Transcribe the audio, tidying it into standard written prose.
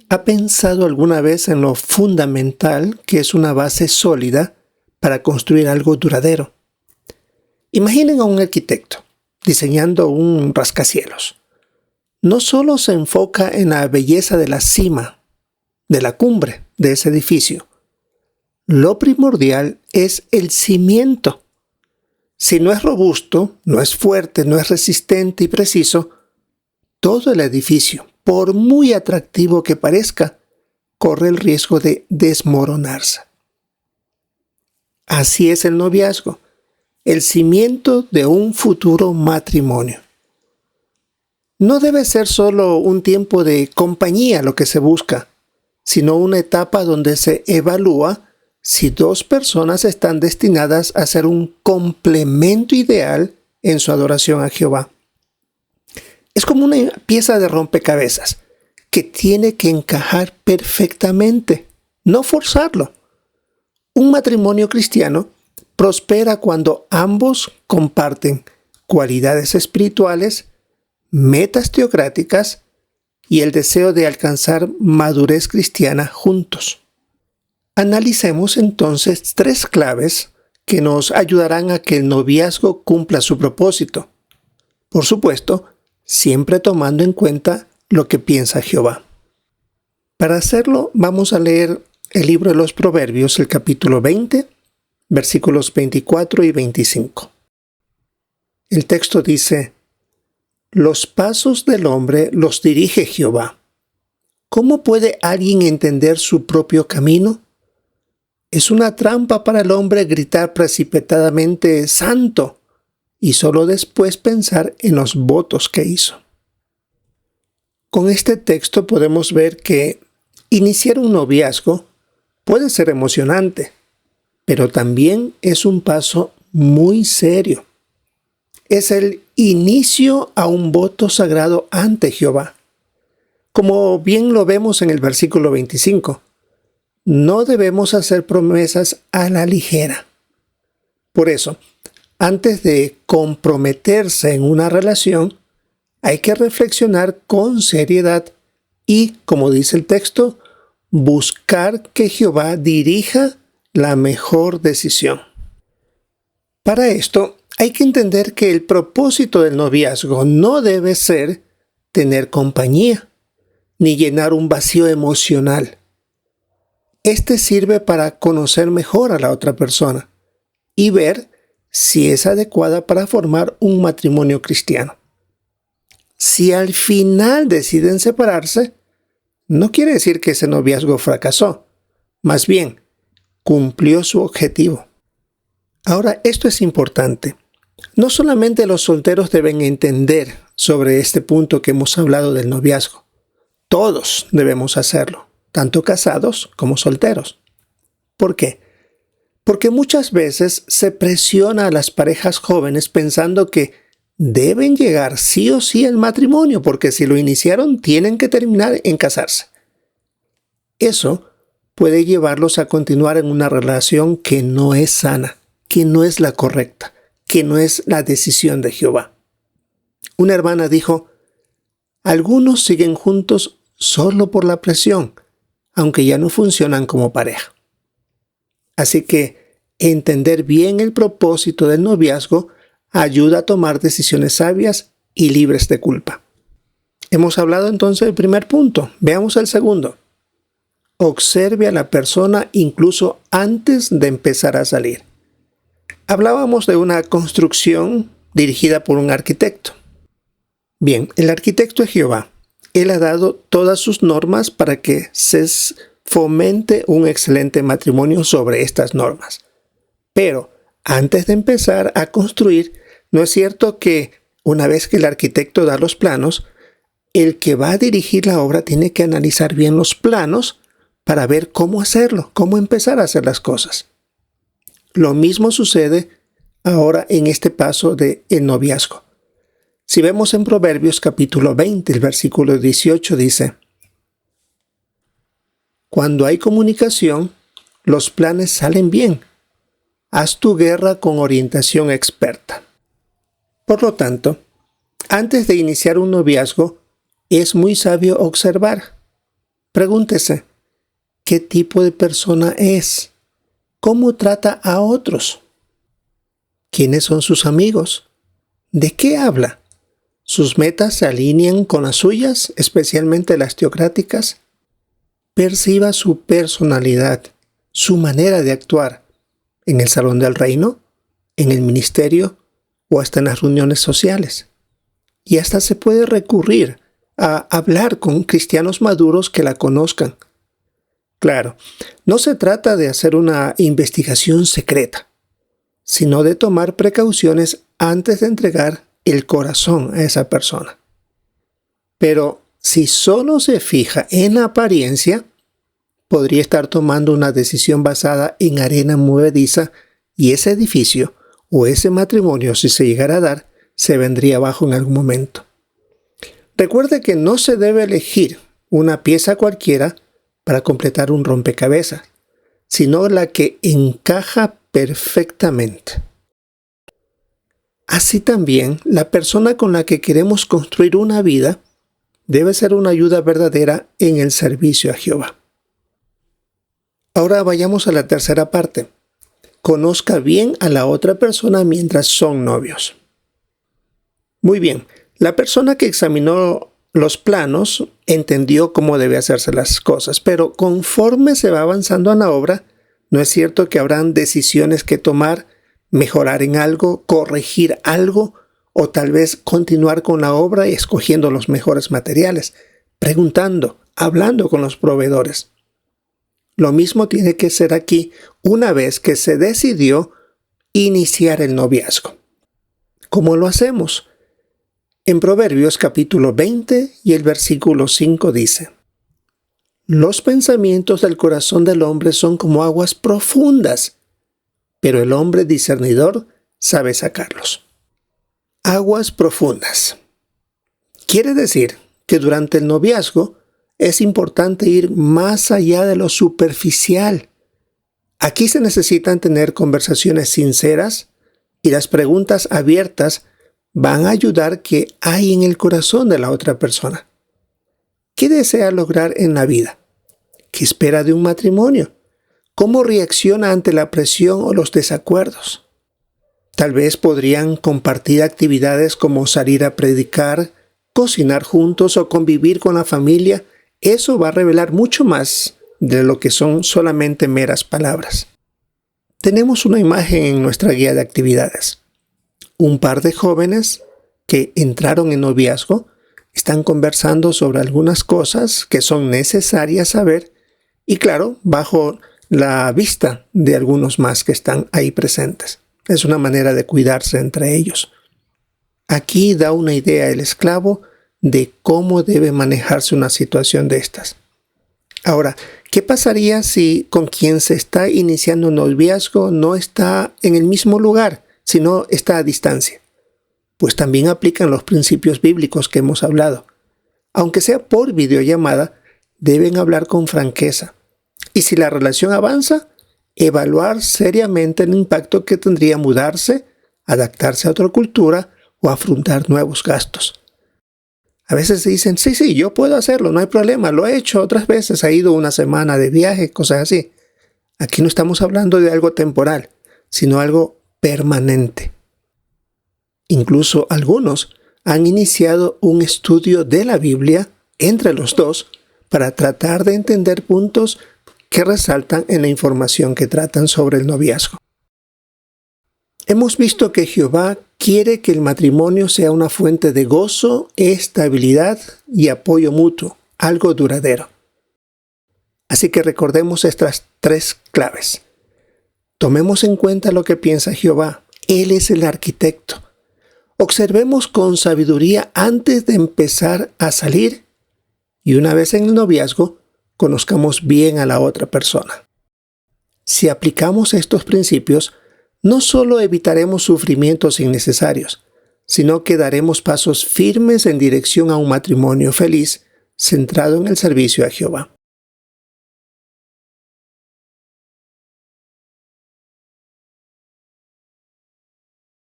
¿Ha pensado alguna vez en lo fundamental que es una base sólida para construir algo duradero? Imaginen a un arquitecto diseñando un rascacielos. No solo se enfoca en la belleza de la cima, de la cumbre de ese edificio. Lo primordial es el cimiento. Si no es robusto, no es fuerte, no es resistente y preciso, todo el edificio, por muy atractivo que parezca, corre el riesgo de desmoronarse. Así es el noviazgo, el cimiento de un futuro matrimonio. No debe ser solo un tiempo de compañía lo que se busca, sino una etapa donde se evalúa si dos personas están destinadas a ser un complemento ideal en su adoración a Jehová. Es como una pieza de rompecabezas que tiene que encajar perfectamente, no forzarlo. Un matrimonio cristiano prospera cuando ambos comparten cualidades espirituales, metas teocráticas y el deseo de alcanzar madurez cristiana juntos. Analicemos entonces 3 claves que nos ayudarán a que el noviazgo cumpla su propósito. Por supuesto, siempre tomando en cuenta lo que piensa Jehová. Para hacerlo, vamos a leer el libro de los Proverbios, el capítulo 20, versículos 24 y 25. El texto dice: Los pasos del hombre los dirige Jehová. ¿Cómo puede alguien entender su propio camino? Es una trampa para el hombre gritar precipitadamente santo y solo después pensar en los votos que hizo. Con este texto podemos ver que iniciar un noviazgo puede ser emocionante, pero también es un paso muy serio. Es el inicio a un voto sagrado ante Jehová. Como bien lo vemos en el versículo 25, no debemos hacer promesas a la ligera. Por eso, antes de comprometerse en una relación, hay que reflexionar con seriedad y, como dice el texto, buscar que Jehová dirija la mejor decisión. Para esto, hay que entender que el propósito del noviazgo no debe ser tener compañía, ni llenar un vacío emocional. Este sirve para conocer mejor a la otra persona y ver si es adecuada para formar un matrimonio cristiano. Si al final deciden separarse, no quiere decir que ese noviazgo fracasó. Más bien, cumplió su objetivo. Ahora, esto es importante. No solamente los solteros deben entender sobre este punto que hemos hablado del noviazgo. Todos debemos hacerlo, tanto casados como solteros. ¿Por qué? Porque muchas veces se presiona a las parejas jóvenes pensando que deben llegar sí o sí al matrimonio, porque si lo iniciaron tienen que terminar en casarse. Eso puede llevarlos a continuar en una relación que no es sana, que no es la correcta, que no es la decisión de Jehová. Una hermana dijo: algunos siguen juntos solo por la presión, aunque ya no funcionan como pareja. Así que entender bien el propósito del noviazgo ayuda a tomar decisiones sabias y libres de culpa. Hemos hablado entonces del primer punto. Veamos el segundo. Observe a la persona incluso antes de empezar a salir. Hablábamos de una construcción dirigida por un arquitecto. Bien, el arquitecto es Jehová. Él ha dado todas sus normas para que se fomente un excelente matrimonio sobre estas normas. Pero antes de empezar a construir, ¿no es cierto que una vez que el arquitecto da los planos, el que va a dirigir la obra tiene que analizar bien los planos para ver cómo hacerlo, cómo empezar a hacer las cosas? Lo mismo sucede ahora en este paso del noviazgo. Si vemos en Proverbios capítulo 20, el versículo 18 dice: Cuando hay comunicación, los planes salen bien. Haz tu guerra con orientación experta. Por lo tanto, antes de iniciar un noviazgo, es muy sabio observar. Pregúntese, ¿qué tipo de persona es? ¿Cómo trata a otros? ¿Quiénes son sus amigos? ¿De qué habla? ¿Sus metas se alinean con las suyas, especialmente las teocráticas? Perciba su personalidad, su manera de actuar, en el salón del reino, en el ministerio o hasta en las reuniones sociales. Y hasta se puede recurrir a hablar con cristianos maduros que la conozcan. Claro, no se trata de hacer una investigación secreta, sino de tomar precauciones antes de entregar el corazón a esa persona. Pero si solo se fija en la apariencia, podría estar tomando una decisión basada en arena movediza y ese edificio o ese matrimonio, si se llegara a dar, se vendría abajo en algún momento. Recuerde que no se debe elegir una pieza cualquiera para completar un rompecabezas, sino la que encaja perfectamente. Así también, la persona con la que queremos construir una vida debe ser una ayuda verdadera en el servicio a Jehová. Ahora vayamos a la tercera parte. Conozca bien a la otra persona mientras son novios. Muy bien, la persona que examinó los planos entendió cómo debe hacerse las cosas, pero conforme se va avanzando en la obra, ¿no es cierto que habrán decisiones que tomar, mejorar en algo, corregir algo, o tal vez continuar con la obra y escogiendo los mejores materiales, preguntando, hablando con los proveedores? Lo mismo tiene que ser aquí una vez que se decidió iniciar el noviazgo. ¿Cómo lo hacemos? En Proverbios capítulo 20 y el versículo 5 dice: Los pensamientos del corazón del hombre son como aguas profundas, pero el hombre discernidor sabe sacarlos. Aguas profundas. Quiere decir que durante el noviazgo es importante ir más allá de lo superficial. Aquí se necesitan tener conversaciones sinceras y las preguntas abiertas van a ayudar qué hay en el corazón de la otra persona. ¿Qué desea lograr en la vida? ¿Qué espera de un matrimonio? ¿Cómo reacciona ante la presión o los desacuerdos? Tal vez podrían compartir actividades como salir a predicar, cocinar juntos o convivir con la familia. Eso va a revelar mucho más de lo que son solamente meras palabras. Tenemos una imagen en nuestra guía de actividades. Un par de jóvenes que entraron en noviazgo están conversando sobre algunas cosas que son necesarias saber y, claro, bajo la vista de algunos más que están ahí presentes. Es una manera de cuidarse entre ellos. Aquí da una idea el esclavo de cómo debe manejarse una situación de estas. Ahora, ¿qué pasaría si con quien se está iniciando un noviazgo no está en el mismo lugar, sino está a distancia? Pues también aplican los principios bíblicos que hemos hablado. Aunque sea por videollamada, deben hablar con franqueza. Y si la relación avanza, evaluar seriamente el impacto que tendría mudarse, adaptarse a otra cultura o afrontar nuevos gastos. A veces dicen, sí, yo puedo hacerlo, no hay problema, lo he hecho otras veces, he ido una semana de viaje, cosas así. Aquí no estamos hablando de algo temporal, sino algo permanente. Incluso algunos han iniciado un estudio de la Biblia entre los dos para tratar de entender puntos que resaltan en la información que tratan sobre el noviazgo. Hemos visto que Jehová quiere que el matrimonio sea una fuente de gozo, estabilidad y apoyo mutuo, algo duradero. Así que recordemos estas 3 claves. Tomemos en cuenta lo que piensa Jehová. Él es el arquitecto. Observemos con sabiduría antes de empezar a salir y una vez en el noviazgo, conozcamos bien a la otra persona. Si aplicamos estos principios, no solo evitaremos sufrimientos innecesarios, sino que daremos pasos firmes en dirección a un matrimonio feliz, centrado en el servicio a Jehová.